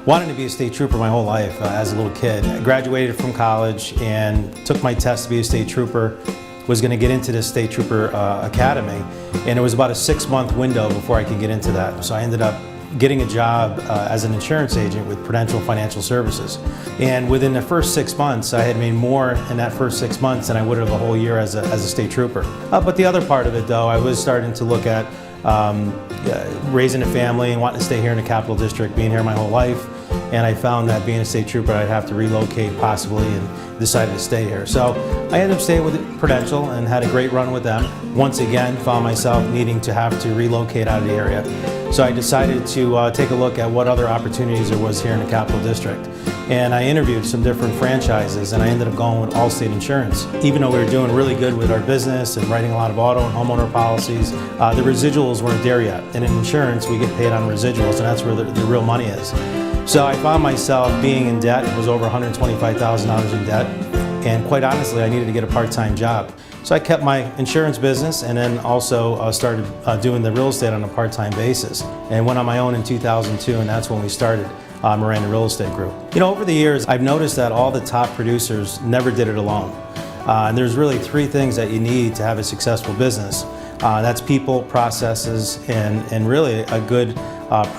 Wanted to be a state trooper my whole life as a little kid. I graduated from college and took my test to be a state trooper. Was going to get into the state trooper academy, and it was about a 6-month window before I could get into that. So I ended up getting a job as an insurance agent with Prudential Financial Services. And within the first 6 months, I had made more in that first 6 months than I would have a whole year as a state trooper. But the other part of it, though, I was starting to look at raising a family and wanting to stay here in the Capital District, being here my whole life. And I found that being a state trooper, I'd have to relocate possibly, and decided to stay here. So I ended up staying with Prudential and had a great run with them. Once again, found myself needing to have to relocate out of the area. So I decided to take a look at what other opportunities there was here in the Capital District. And I interviewed some different franchises, and I ended up going with Allstate Insurance. Even though we were doing really good with our business and writing a lot of auto and homeowner policies, the residuals weren't there yet. And in insurance, we get paid on residuals, and that's where the real money is. So I found myself being in debt. It was over $125,000 in debt. And quite honestly, I needed to get a part-time job. So I kept my insurance business and then also started doing the real estate on a part-time basis. And went on my own in 2002, and that's when we started Miranda Real Estate Group. You know, over the years, I've noticed that all the top producers never did it alone. And there's really 3 things that you need to have a successful business. That's people, processes, and really a good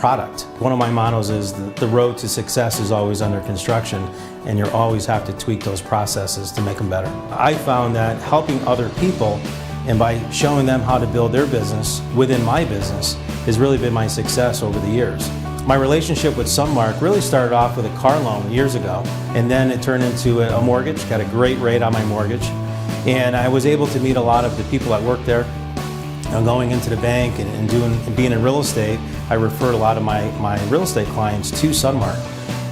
product. One of my mottos is the road to success is always under construction, and you always have to tweak those processes to make them better. I found that helping other people and by showing them how to build their business within my business has really been my success over the years. My relationship with Sunmark really started off with a car loan years ago, and then it turned into a mortgage. Got a great rate on my mortgage, and I was able to meet a lot of the people that work there. Going into the bank and being in real estate, I referred a lot of my real estate clients to Sunmark.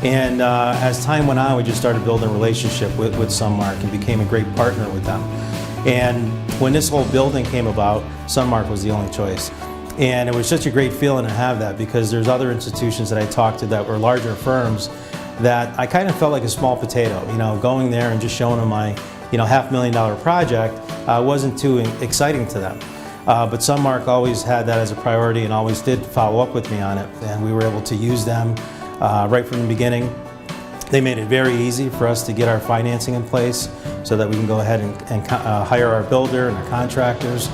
And as time went on, we just started building a relationship with Sunmark and became a great partner with them. And when this whole building came about, Sunmark was the only choice. And it was such a great feeling to have that, because there's other institutions that I talked to that were larger firms that I kind of felt like a small potato. You know, going there and just showing them my $500,000 project wasn't too exciting to them. But Sunmark always had that as a priority and always did follow up with me on it, and we were able to use them right from the beginning. They made it very easy for us to get our financing in place so that we can go ahead and hire our builder and our contractors.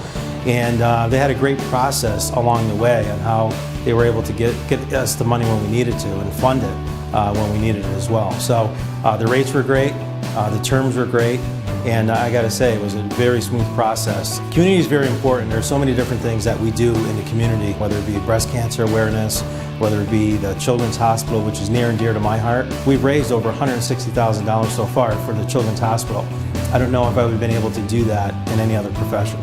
And they had a great process along the way on how they were able to get us the money when we needed to and fund it when we needed it as well. So the rates were great, the terms were great. And I got to say, it was a very smooth process. Community is very important. There's so many different things that we do in the community, whether it be breast cancer awareness, whether it be the Children's Hospital, which is near and dear to my heart. We've raised over $160,000 so far for the Children's Hospital. I don't know if I would have been able to do that in any other profession.